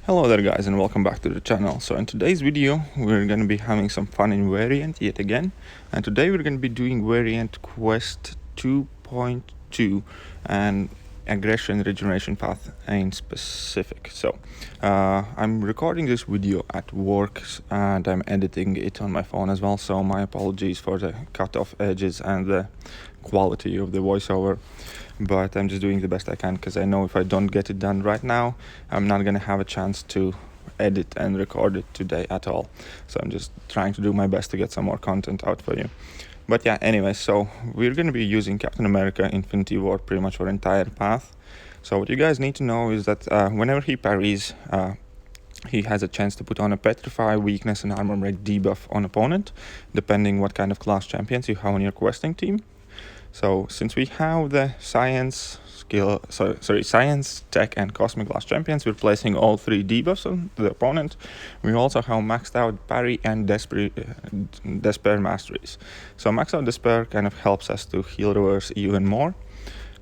Hello there guys, and welcome back to the channel. So in today's video we're going to be having some fun in variant yet again, and today we're going to be doing variant quest 2.2 and aggression regeneration path in specific. So I'm recording this video at work and I'm editing it on my phone as well, so my apologies for the cut off edges and the quality of the voiceover, but I'm just doing the best I can because I know if I don't get it done right now, I'm not gonna have a chance to edit and record it today at all. So I'm just trying to do my best to get some more content out for you. But yeah, anyway, so we're going to be using Captain America Infinity War pretty much for entire path. So what you guys need to know is that whenever he parries, he has a chance to put on a Petrify, Weakness and Armor Break debuff on opponent, depending what kind of class champions you have on your questing team. So since we have the Science, Tech and Cosmic class champions, we're placing all three debuffs on the opponent. We also have maxed out Parry and Despair masteries. So maxed out Despair kind of helps us to heal reverse even more.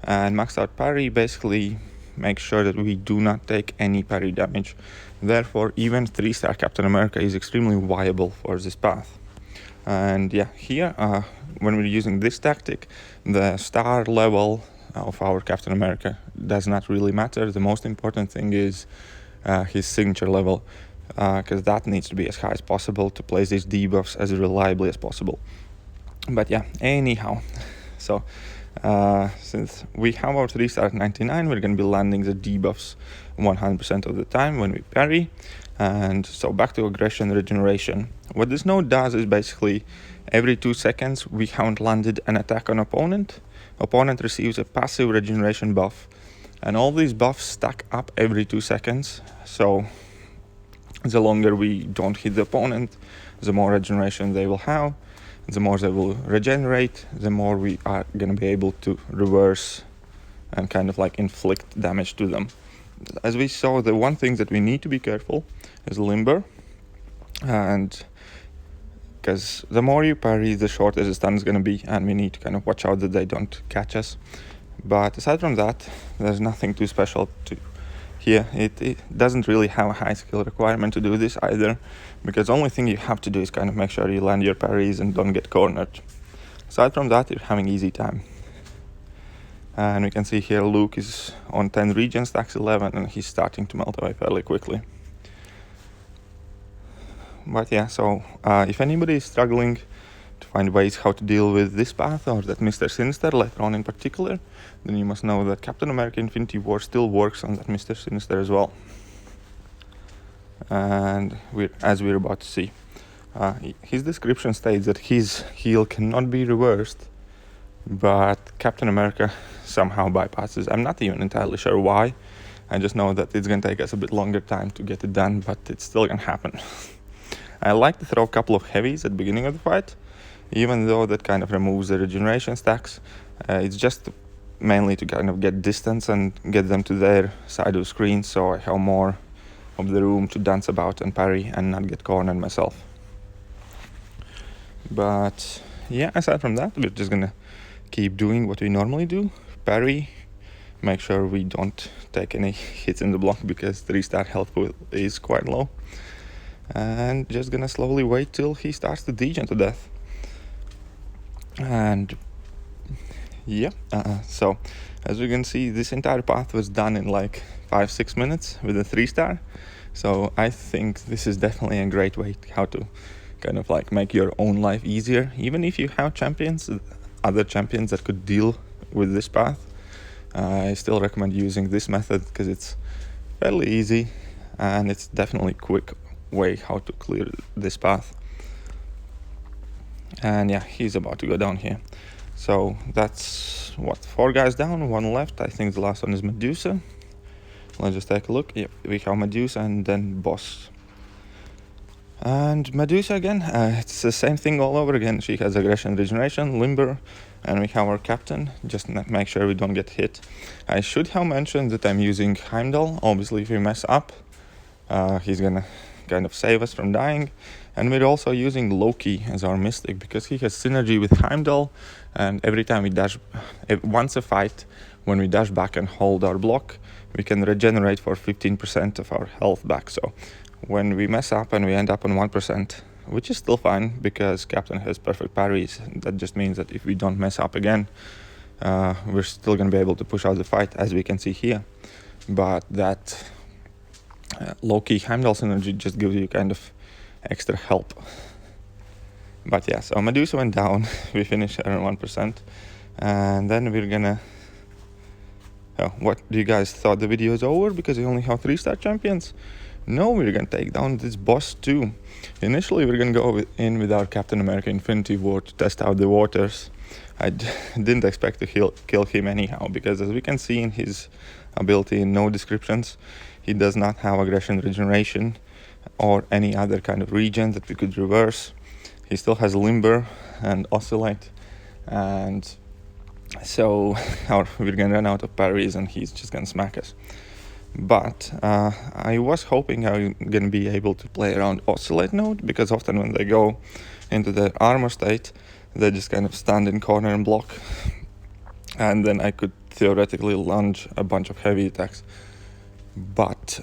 And maxed out Parry basically makes sure that we do not take any parry damage. Therefore, even 3-star Captain America is extremely viable for this path. And yeah, here, when we're using this tactic, the star level of our Captain America does not really matter. The most important thing is his signature level, because that needs to be as high as possible to place these debuffs as reliably as possible. But yeah, anyhow, so since we have our 3-star at 99, we're going to be landing the debuffs 100% of the time when we parry. And so back to aggression regeneration. What this node does is basically every 2 seconds we haven't landed an attack on opponent. Opponent receives a passive regeneration buff, and all these buffs stack up every 2 seconds. So the longer we don't hit the opponent, the more regeneration they will have. The more they will regenerate, the more we are going to be able to reverse and kind of like inflict damage to them. As we saw, the one thing that we need to be careful is limber, and because the more you parry, the shorter the stun is going to be, and we need to kind of watch out that they don't catch us. But aside from that, there's nothing too special to here. It doesn't really have a high skill requirement to do this either, because the only thing you have to do is kind of make sure you land your parries and don't get cornered. Aside from that, you're having easy time. And we can see here Luke is on 10 regen, stacks 11, and he's starting to melt away fairly quickly. But yeah, so if anybody is struggling to find ways how to deal with this path, or that Mr. Sinister later on in particular, then you must know that Captain America Infinity War still works on that Mr. Sinister as well. And as we're about to see, his description states that his heal cannot be reversed, but Captain America somehow bypasses. I'm not even entirely sure why. I just know that it's going to take us a bit longer time to get it done, but it's still going to happen. I like to throw a couple of heavies at the beginning of the fight, even though that kind of removes the regeneration stacks. It's just mainly to kind of get distance and get them to their side of the screen, so I have more of the room to dance about and parry and not get cornered myself. But yeah, aside from that, we're just gonna keep doing what we normally do. Parry, make sure we don't take any hits in the block because 3-star health is quite low. And just gonna slowly wait till he starts to degen to death. And yeah, so as we can see, this entire path was done in like 5-6 minutes with a 3-star. So I think this is definitely a great way how to kind of like make your own life easier. Even if you have other champions that could deal with this path, I still recommend using this method because it's fairly easy and it's definitely quick way how to clear this path. And yeah, he's about to go down here. So that's what, 4 guys down, 1 left. I think the last one is Medusa. Let's just take a look. Yep, we have Medusa and then boss. And Medusa again, it's the same thing all over again. She has aggression, regeneration, limber, and we have our captain. Just make sure we don't get hit. I should have mentioned that I'm using Heimdall. Obviously, if we mess up, he's gonna kind of save us from dying. And we're also using Loki as our mystic because he has synergy with Heimdall, and every time we dash, once a fight, when we dash back and hold our block, we can regenerate for 15% of our health back. So when we mess up and we end up on 1%, which is still fine because Captain has perfect parries, that just means that if we don't mess up again, we're still going to be able to push out the fight, as we can see here. But that low-key Heimdall synergy just gives you kind of extra help. But yeah, so Medusa went down. We finished around 1%. And then we're gonna... what do you guys thought the video is over because we only have 3-star champions? No, we're gonna take down this boss too. Initially, we're gonna go in with our Captain America Infinity War to test out the waters. I didn't expect to kill him anyhow, because as we can see in his ability in no descriptions, he does not have aggression regeneration or any other kind of regen that we could reverse. He still has limber and oscillate, and so we're gonna run out of parries and he's just gonna smack us. But I was hoping I'm gonna be able to play around oscillate node, because often when they go into their armor state, they just kind of stand in corner and block, and then I could theoretically launch a bunch of heavy attacks. But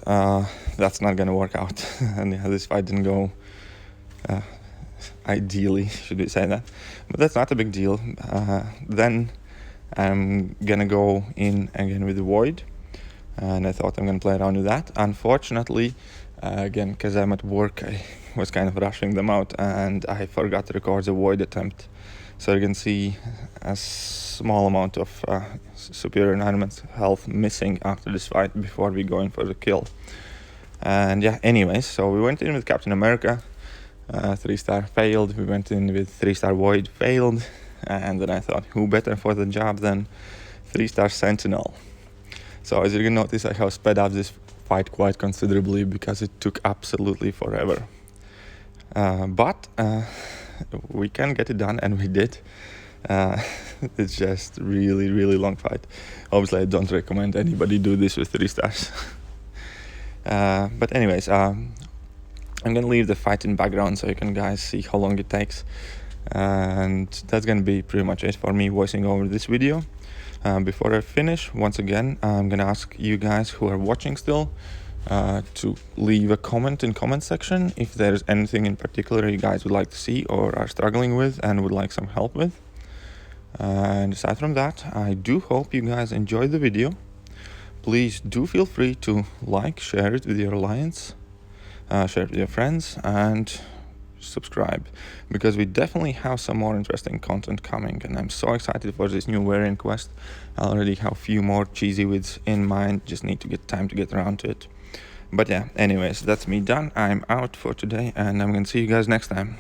that's not gonna work out. And yeah, this fight didn't go ideally, should we say that, but that's not a big deal. Then I'm gonna go in again with the Void, and I thought I'm gonna play around with that. Unfortunately, again, because I'm at work, I was kind of rushing them out and I forgot to record the Void attempt, so you can see a small amount of superior environment health missing after this fight before we go in for the kill. And yeah, anyways, so we went in with Captain America, 3-star failed. We went in with 3-star Void, failed. And then I thought, who better for the job than 3-star Sentinel? So as you can notice, I have sped up this fight quite considerably because it took absolutely forever. But we can get it done, and we did. It's just really, really long fight. Obviously, I don't recommend anybody do this with 3 stars. But anyways, I'm gonna leave the fight in background so you can guys see how long it takes. And that's gonna be pretty much it for me voicing over this video. Before I finish, once again, I'm gonna ask you guys who are watching still to leave a comment in comment section if there's anything in particular you guys would like to see or are struggling with and would like some help with. And aside from that, I do hope you guys enjoyed the video. Please do feel free to like, share it with your alliance, share it with your friends, and subscribe, because we definitely have some more interesting content coming, and I'm so excited for this new variant quest. I already have a few more cheesy vids in mind, just need to get time to get around to it. But yeah, anyways, that's me done. I'm out for today, and I'm gonna see you guys next time.